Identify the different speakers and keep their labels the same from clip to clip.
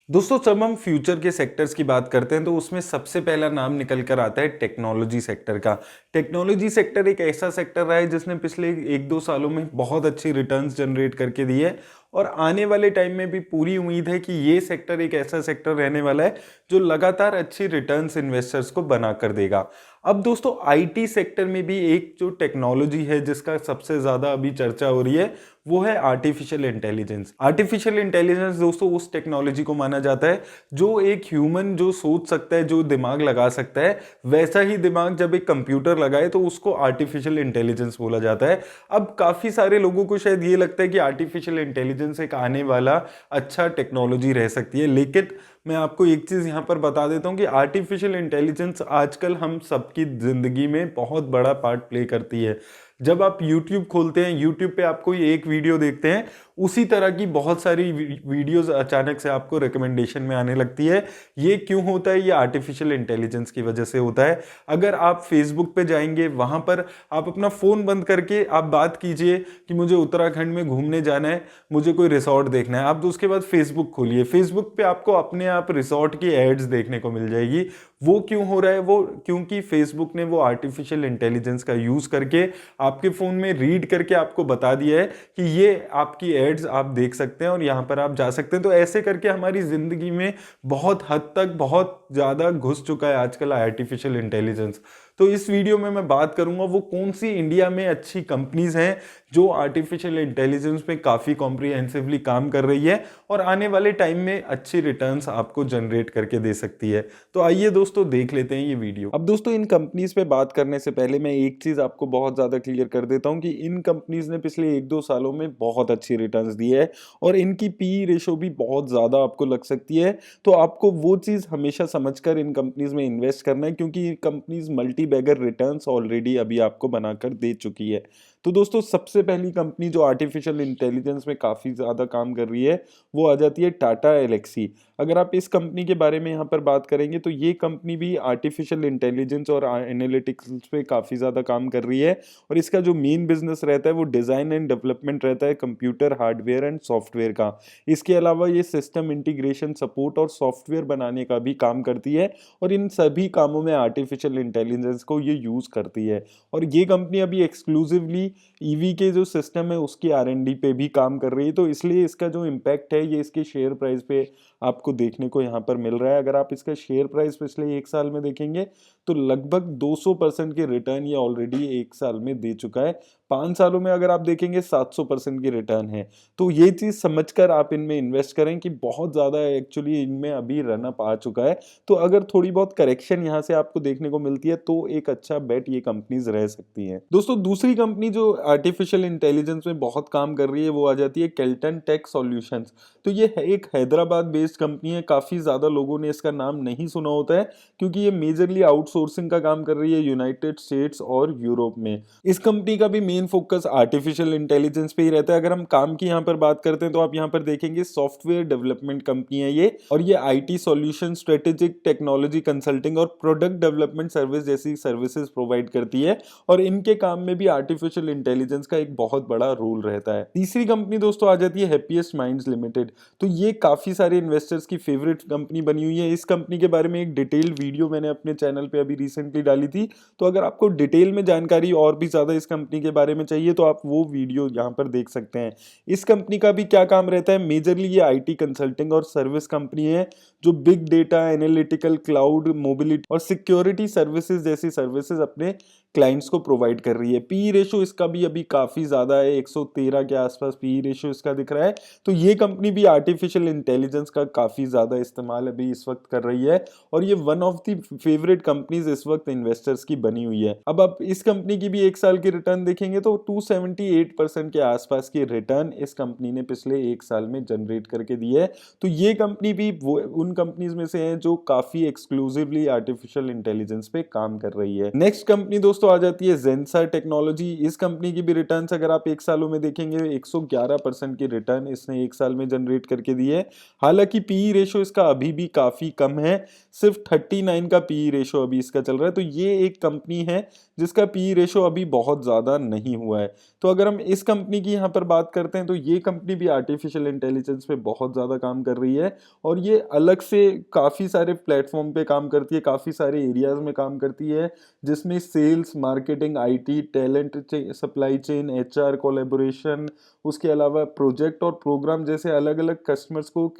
Speaker 1: दोस्तों जब हम फ्यूचर के सेक्टर्स की बात करते हैं तो उसमें सबसे पहला नाम निकल कर आता है टेक्नोलॉजी सेक्टर का। टेक्नोलॉजी सेक्टर एक ऐसा सेक्टर रहा है जिसने पिछले 1-2 सालों में बहुत अच्छी रिटर्न्स जनरेट करके दी है और आने वाले टाइम में भी पूरी उम्मीद है कि ये सेक्टर एक ऐसा सेक्टर रहने वाला है जो लगातार अच्छी रिटर्न्स इन्वेस्टर्स को बना कर देगा। अब दोस्तों आईटी सेक्टर में भी एक जो टेक्नोलॉजी है जिसका सबसे ज्यादा अभी चर्चा हो रही है वो है आर्टिफिशियल इंटेलिजेंस। आर्टिफिशियल इंटेलिजेंस दोस्तों उस टेक्नोलॉजी को माना जाता है जो एक ह्यूमन जो सोच सकता है, जो दिमाग लगा सकता है, वैसा ही दिमाग जब एक कंप्यूटर लगाए तो उसको आर्टिफिशियल इंटेलिजेंस बोला जाता है। अब काफी सारे लोगों को शायद ये लगता है कि आर्टिफिशियल इंटेलिजेंस एक आने वाला अच्छा टेक्नोलॉजी रह सकती है, लेकिन मैं आपको एक चीज यहां पर बता देता हूं कि आर्टिफिशियल इंटेलिजेंस आजकल हम सबकी जिंदगी में बहुत बड़ा पार्ट प्ले करती है। जब आप YouTube खोलते हैं, YouTube पे आप कोई एक वीडियो देखते हैं, उसी तरह की बहुत सारी वीडियोस अचानक से आपको रिकमेंडेशन में आने लगती है। ये क्यों होता है? ये आर्टिफिशियल इंटेलिजेंस की वजह से होता है। अगर आप फेसबुक पे जाएंगे, वहां पर आप अपना फोन बंद करके आप बात कीजिए कि मुझे उत्तराखंड में घूमने जाना है, मुझे कोई रिसोर्ट देखना है, आप तो उसके बाद फेसबुक खोलिए, फेसबुक पे आपको अपने आप रिसोर्ट की एड्स देखने को मिल जाएगी। वो क्यों हो रहा है? वो क्योंकि फेसबुक ने वो आर्टिफिशियल इंटेलिजेंस का यूज करके आपके फोन में रीड करके आपको बता दिया है कि ये आपकी एड्स आप देख सकते हैं और यहां पर आप जा सकते हैं। तो ऐसे करके हमारी जिंदगी में बहुत हद तक बहुत ज्यादा घुस चुका है आजकल आर्टिफिशियल इंटेलिजेंस। तो इस वीडियो में मैं बात करूंगा वो कौन सी इंडिया में अच्छी कंपनीज हैं जो आर्टिफिशियल इंटेलिजेंस पे काफी कॉम्प्रिहेंसिवली काम कर रही है और आने वाले टाइम में अच्छी रिटर्न्स आपको जनरेट करके दे सकती है। तो आइए दोस्तों देख लेते हैं ये वीडियो। अब दोस्तों इन कंपनीज पे बात करने से पहले मैं एक चीज आपको बहुत ज्यादा क्लियर कर देता हूं कि इन कंपनीज ने पिछले 1-2 सालों में बहुत अच्छी रिटर्न्स दी है और इनकी पी रेशो भी बहुत ज्यादा आपको लग सकती है। तो आपको वो चीज हमेशा समझकर इन कंपनीज में इन्वेस्ट करना है क्योंकि companies multi bagger returns already अभी आपको बनाकर दे चुकी है। तो दोस्तों सबसे पहली कंपनी जो आर्टिफिशियल इंटेलिजेंस में काफी ज्यादा काम कर रही है वो आ जाती है टाटा एलेक्सी। अगर आप इस कंपनी के बारे में यहाँ पर बात करेंगे तो ये कंपनी भी आर्टिफिशियल इंटेलिजेंस और एनालिटिक्स पे काफी ज्यादा काम कर रही है और इसका जो मेन बिजनेस रहता है वो डिजाइन एंड डेवलपमेंट रहता है कंप्यूटर हार्डवेयर एंड सॉफ्टवेयर का। इसके अलावा ये सिस्टम इंटीग्रेशन सपोर्ट और सॉफ्टवेयर बनाने का भी काम करती है और इन सभी कामों में आर्टिफिशियल इंटेलिजेंस को ये यूज करती है। और ये कंपनी अभी एक्सक्लूसिवली ईवी के जो सिस्टम है उसकी R&D पे भी काम कर रही है। तो इसलिए इसका जो इम्पैक्ट है ये इसके शेयर प्राइस पे आपको देखने को यहाँ पर मिल रहा है। अगर आप इसका शेयर प्राइस पिछले 1 साल में देखेंगे तो लगभग 200% के रिटर्न ये ऑलरेडी 1 साल में दे चुका है। 5 सालों में अगर आप देखेंगे 700% की रिटर्न है। तो ये चीज समझकर आप इनमें इन्वेस्ट करें कि बहुत ज्यादा एक्चुअली इनमें अभी रन अप आ चुका है। तो अगर थोड़ी बहुत करेक्शन यहाँ से आपको देखने को मिलती है तो एक अच्छा बेट ये कंपनीज रह सकती हैं। दोस्तों दूसरी कंपनी जो आर्टिफिशियल इंटेलिजेंस में बहुत काम कर रही है वो आ जाती है केल्टन टेक सॉल्यूशंस। तो ये एक हैदराबाद बेस्ड कंपनी है। काफी ज्यादा लोगों ने इसका नाम नहीं सुना होता है क्योंकि ये मेजरली आउटसोर्सिंग का काम कर रही है यूनाइटेड स्टेट्स और यूरोप में। इस कंपनी का भी मेन फोकस आर्टिफिशियल इंटेलिजेंस पे ही रहता है। अगर हम काम की यहाँ पर बात करते हैं तो आप यहाँ पर देखेंगे सॉफ्टवेयर डेवलपमेंट कंपनी है ये और ये IT solution, strategic technology consulting और प्रोडक्ट डेवलपमेंट सर्विस जैसी सर्विसेज प्रोवाइड करती है और इनके काम में भी आर्टिफिशियल इंटेलिजेंस का एक बहुत बड़ा रोल रहता है। तीसरी कंपनी दोस्तों आ जाती है हैप्पीएस्ट माइंड्स लिमिटेड। तो ये काफी सारे इन्वेस्टर्स की फेवरेट कंपनी बनी हुई है। इस कंपनी के बारे में एक डिटेल्ड वीडियो मैंने अपने चैनल पे अभी रिसेंटली डाली थी। तो अगर आपको डिटेल में जानकारी और भी ज्यादा इस कंपनी के बारे में चाहिए तो आप वो वीडियो यहाँ पर देख सकते हैं। इस कंपनी का भी क्या काम रहता है? मेजरली ये आईटी कंसल्टिंग और सर्विस कंपनी है जो big data, analytical, cloud, mobility और सिक्योरिटी सर्विसेज जैसी सर्विसेज अपने क्लाइंट्स को प्रोवाइड कर रही है। पी रेशो इसका भी अभी काफी ज्यादा है, 113 के आसपास पी रेशो इसका दिख रहा है। तो ये कंपनी भी आर्टिफिशियल इंटेलिजेंस का काफी ज्यादा इस्तेमाल अभी इस वक्त कर रही है और ये one of the favourite companies इस वक्त इन्वेस्टर्स की बनी हुई है। अब आप इस कंपनी की भी 1 साल की रिटर्न देखेंगे तो 278% के आसपास की रिटर्न इस कंपनी ने पिछले 1 साल में जनरेट करके दी है। तो ये कंपनी भी वो उन कंपनीज में से है जो काफी एक्सक्लूसिवली आर्टिफिशियल इंटेलिजेंस पे काम कर रही है। नेक्स्ट कंपनी दोस्तों दोस्तों आ जाती है जेंसर टेक्नोलॉजी। इस कंपनी की भी रिटर्न्स अगर आप 1 सालों में देखेंगे 111% की रिटर्न इसने 1 साल में जनरेट करके दी है। हालांकि पीई रेशो इसका अभी भी काफी कम है, सिर्फ 39 का पीई रेशो अभी इसका चल रहा है। तो ये एक कंपनी है जिसका पीई रेशो अभी बहुत ज्यादा नहीं हुआ है। तो अगर हम इस कंपनी की यहाँ पर बात करते हैं तो ये कंपनी भी आर्टिफिशियल इंटेलिजेंस पे बहुत ज्यादा काम कर रही है और ये अलग से काफी सारे प्लेटफॉर्म पे काम करती है, काफी सारे एरियाज में काम करती है, जिसमें sales, marketing, IT, talent, supply chain, HR, collaboration, उसके अलावा प्रोजेक्ट और प्रोग्राम जैसे अलग अलग कस्टमर्स को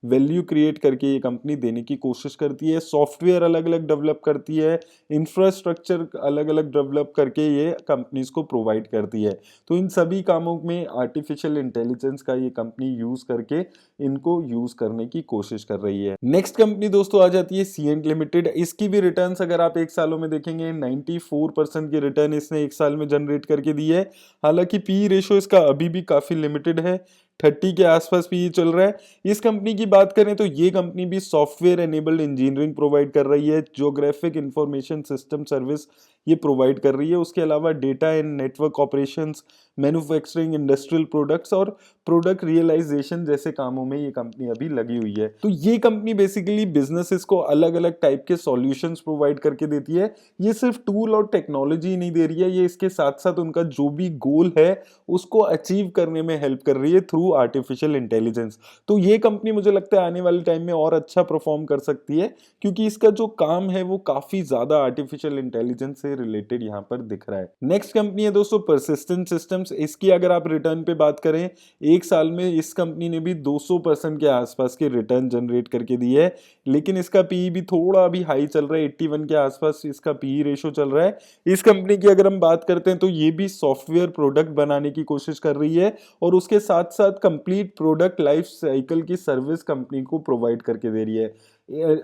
Speaker 1: वैल्यू क्रिएट करके ये कंपनी देने की कोशिश करती है। सॉफ्टवेयर अलग अलग डेवलप करती है, इंफ्रास्ट्रक्चर अलग अलग डेवलप करके ये कंपनीज को प्रोवाइड करती है। तो इन सभी कामों में आर्टिफिशियल इंटेलिजेंस का ये कंपनी यूज करके इनको यूज करने की कोशिश कर रही है। नेक्स्ट कंपनी दोस्तों आ जाती है सीएंट लिमिटेड। इसकी भी रिटर्न्स अगर आप 1 सालों में देखेंगे 94% की रिटर्न इसने 1 साल में जनरेट करके दी है। हालांकि पी रेशो इसका अभी भी काफी लिमिटेड है, 30 के आसपास पी चल रहा है। इस कंपनी की बात करें तो ये कंपनी भी सॉफ्टवेयर एनेबल्ड इंजीनियरिंग प्रोवाइड कर रही है, ज्योग्राफिक इंफॉर्मेशन सिस्टम सर्विस ये प्रोवाइड कर रही है। उसके अलावा data and network operations, manufacturing, industrial products और प्रोडक्ट रियलाइजेशन जैसे कामों में ये कंपनी अभी लगी हुई है। तो ये कंपनी बेसिकली बिजनेसेस को अलग अलग टाइप के सॉल्यूशंस प्रोवाइड करके देती है। ये सिर्फ टूल और टेक्नोलॉजी नहीं दे रही है, ये इसके साथ साथ उनका जो भी गोल है उसको अचीव करने में हेल्प कर रही है थ्रू आर्टिफिशियल इंटेलिजेंस। तो ये कंपनी मुझे लगता है आने वाले टाइम में और अच्छा परफॉर्म कर सकती है, क्योंकि इसका जो काम है वो काफी ज्यादा आर्टिफिशियल इंटेलिजेंस से रिलेटेड यहाँ पर दिख रहा है। नेक्स्ट कंपनी है दोस्तों परसिस्टेंट सिस्टम्स। इसकी अगर आप रिटर्न पे बात करें 1 साल में इस कंपनी ने भी 200% के आसपास के रिटर्न जनरेट करके दी है, लेकिन इसका पीई भी थोड़ा अभी हाई चल रहा है, 81 के आसपास इसका पीई रेशो चल रहा है। इस कंपनी की अगर हम बात करते हैं तो ये भी सॉफ्टवेयर प्रोडक्ट बनाने की कोशिश कर रही है और उसके साथ साथ कंप्लीट प्रोडक्ट लाइफ साइकिल की सर्विस कंपनी को प्रोवाइड करके दे रही है।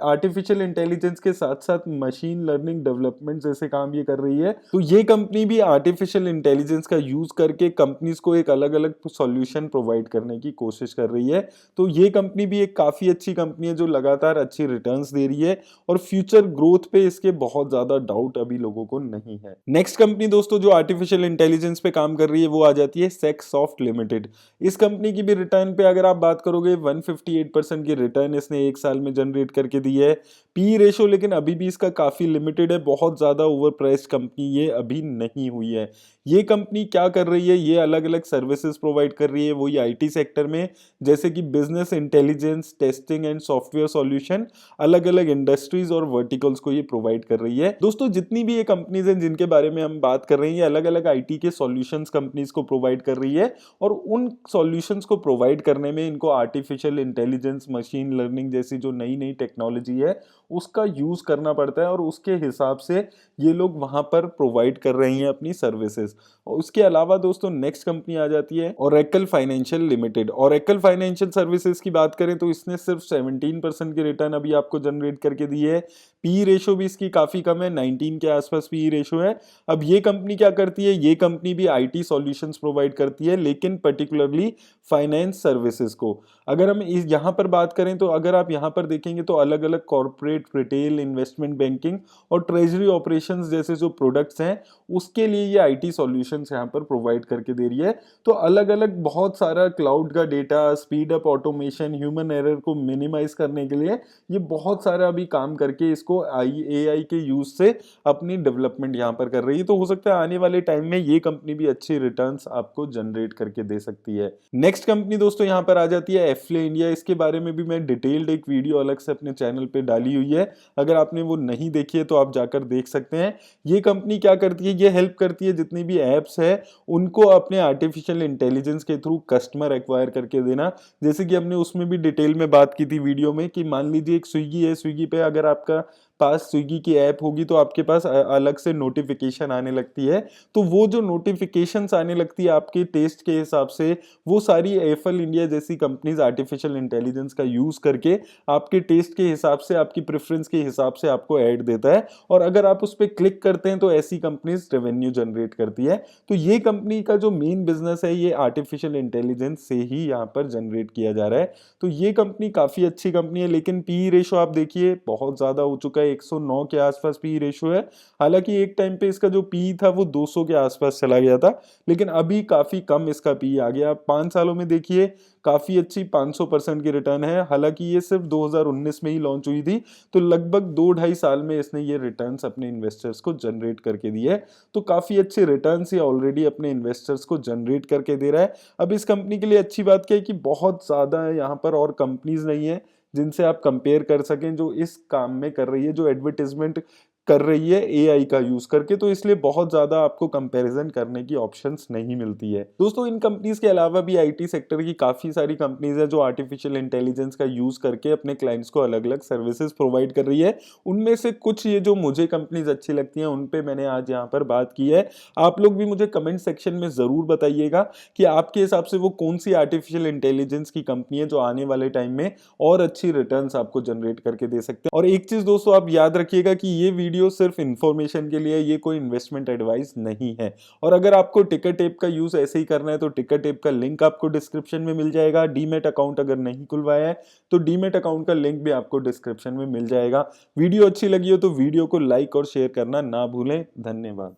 Speaker 1: आर्टिफिशियल इंटेलिजेंस के साथ साथ मशीन लर्निंग डेवलपमेंट जैसे काम ये कर रही है। तो ये कंपनी भी आर्टिफिशियल इंटेलिजेंस का यूज करके कंपनीज को एक अलग अलग सॉल्यूशन प्रोवाइड करने की कोशिश कर रही है। तो ये कंपनी भी एक काफी अच्छी कंपनी है जो लगातार अच्छी रिटर्न्स दे रही है और फ्यूचर ग्रोथ पे इसके बहुत ज्यादा डाउट अभी लोगों को नहीं है। नेक्स्ट कंपनी दोस्तों जो आर्टिफिशियल इंटेलिजेंस पे काम कर रही है वो आ जाती है सेक्सॉफ्ट लिमिटेड। इस कंपनी की भी रिटर्न पे अगर आप बात करोगे 158% की रिटर्न इसने 1 साल में जनरेट करके दी है। पी रेशो लेकिन अभी भी इसका काफी लिमिटेड है, बहुत ज्यादा ओवर प्राइस्ड कंपनी ये अभी नहीं हुई है। ये कंपनी क्या कर रही है, ये अलग अलग सर्विसेज प्रोवाइड कर रही है वही आईटी सेक्टर में, जैसे कि business intelligence, testing and software solution, अलग अलग इंडस्ट्रीज और वर्टिकल्स को ये प्रोवाइड कर रही है। दोस्तों जितनी भी ये कंपनीज हैं जिनके बारे में हम बात कर रहे हैं ये अलग अलग आईटी के सॉल्यूशंस कंपनीज को प्रोवाइड कर रही है और उन सॉल्यूशंस को प्रोवाइड करने में इनको आर्टिफिशियल इंटेलिजेंस, मशीन लर्निंग जैसी जो नई नई टेक्नोलॉजी है उसका यूज करना पड़ता है और उसके हिसाब से ये लोग वहां पर प्रोवाइड कर रहे हैं अपनी सर्विसेज। और उसके अलावा दोस्तों नेक्स्ट कंपनी आ जाती है Oracle financial limited. Oracle financial services की बात करें तो इसने सिर्फ 17% की रिटर्न अभी आपको जनरेट करके दी है। पी रेशो भी इसकी काफी कम है, 19 के आसपास पी रेशो है। अब ये कंपनी क्या करती है, ये कंपनी भी आईटी सॉल्यूशंस प्रोवाइड करती है लेकिन पर्टिकुलरली फाइनेंस सर्विसेज को। अगर हम इस यहाँ पर बात करें तो अगर आप यहाँ पर देखेंगे तो अलग अलग कॉर्पोरेट, रिटेल, इन्वेस्टमेंट बैंकिंग और ट्रेजरी ऑपरेशंस जैसे जो प्रोडक्ट्स हैं उसके लिए ये आईटी सॉल्यूशंस यहाँ पर प्रोवाइड करके दे रही है। तो अलग अलग बहुत सारा क्लाउड का data, speed up automation, human error को मिनिमाइज करने के लिए ये बहुत सारा अभी काम करके इसको एआई के यूज से अपनी डेवलपमेंट यहाँ पर कर रही है। तो हो सकता है आने वाले टाइम में ये कंपनी भी अच्छी रिटर्न्स आपको जनरेट करके दे सकती है। नेक्स्ट कंपनी दोस्तों यहाँ पर आ जाती है एफले इंडिया। इसके बारे में भी मैं डिटेल्ड एक वीडियो अलग से अपने चैनल पे डाली हुई है, अगर आपने वो नहीं देखी है तो आप जाकर देख सकते हैं। ये कंपनी क्या करती है, ये हेल्प करती है जितनी भी एप्स है उनको अपने आर्टिफिशियल इंटेलिजेंस के थ्रू कस्टमर एक्वायर करके देना। जैसे कि हमने उसमें भी डिटेल में बात की थी वीडियो में कि मान लीजिए एक स्विगी है, स्विगी पे अगर आपका पास स्विगी की ऐप होगी तो आपके पास अलग से नोटिफिकेशन आने लगती है। तो वो जो नोटिफिकेशंस आने लगती है आपके टेस्ट के हिसाब से, वो सारी एफएल इंडिया जैसी कंपनीज आर्टिफिशियल इंटेलिजेंस का यूज करके आपके टेस्ट के हिसाब से, आपकी प्रेफरेंस के हिसाब से आपको ऐड देता है और अगर आप उस पर क्लिक करते हैं तो ऐसी कंपनीज रेवेन्यू जनरेट करती है। तो ये कंपनी का जो मेन बिजनेस है ये आर्टिफिशियल इंटेलिजेंस से ही यहाँ पर जनरेट किया जा रहा है। तो ये कंपनी काफी अच्छी कंपनी है लेकिन पी रेशो आप देखिए बहुत ज्यादा हो चुका है, 109 के आसपास पी रेशियो है। हालांकि एक टाइम पे इसका जो पी था वो 200 के आसपास चला गया था, लेकिन अभी काफी कम इसका पी आ गया। 5 सालों में देखिए काफी अच्छी 500% की रिटर्न है। हालांकि ये सिर्फ 2019 में ही लॉन्च हुई थी, तो लगभग 2-2.5 साल में इसने ये रिटर्न्स अपने इन्वेस्टर्स को जनरेट करके दिए है। तो काफी अच्छे रिटर्न्स ये ऑलरेडी अपने इन्वेस्टर्स को जनरेट करके दे रहा है। अब इस कंपनी के लिए अच्छी बात क्या है कि बहुत ज्यादा यहाँ पर और कंपनीज नहीं है जिनसे आप कंपेयर कर सकें, जो इस काम में कर रही है, जो एडवर्टीजमेंट कर रही है एआई का यूज करके। तो इसलिए बहुत ज्यादा आपको कंपैरिजन करने की ऑप्शंस नहीं मिलती है। दोस्तों, इन कंपनीज के अलावा भी आईटी सेक्टर की काफी सारी कंपनीज है जो आर्टिफिशियल इंटेलिजेंस का यूज करके अपने क्लाइंट्स को अलग अलग सर्विसेज प्रोवाइड कर रही है। उनमें से कुछ ये जो मुझे कंपनीज अच्छी लगती हैं उन पे मैंने आज यहाँ पर बात की है। आप लोग भी मुझे कमेंट सेक्शन में जरूर बताइएगा कि आपके हिसाब से वो कौन सी आर्टिफिशियल इंटेलिजेंस की कंपनी है जो आने वाले टाइम में और अच्छी रिटर्न्स आपको जनरेट करके दे सकते हैं। और एक चीज दोस्तों आप याद रखिएगा कि ये वीडियो सिर्फ इंफॉर्मेशन के लिए, ये कोई इन्वेस्टमेंट एडवाइस नहीं है। और अगर आपको टिकट ऐप का यूज ऐसे ही करना है तो टिकट ऐप का लिंक आपको डिस्क्रिप्शन में मिल जाएगा। डीमैट अकाउंट अगर नहीं खुलवाया है तो डीमैट अकाउंट का लिंक भी आपको डिस्क्रिप्शन में मिल जाएगा। वीडियो अच्छी लगी हो तो वीडियो को लाइक और शेयर करना ना भूलें। धन्यवाद।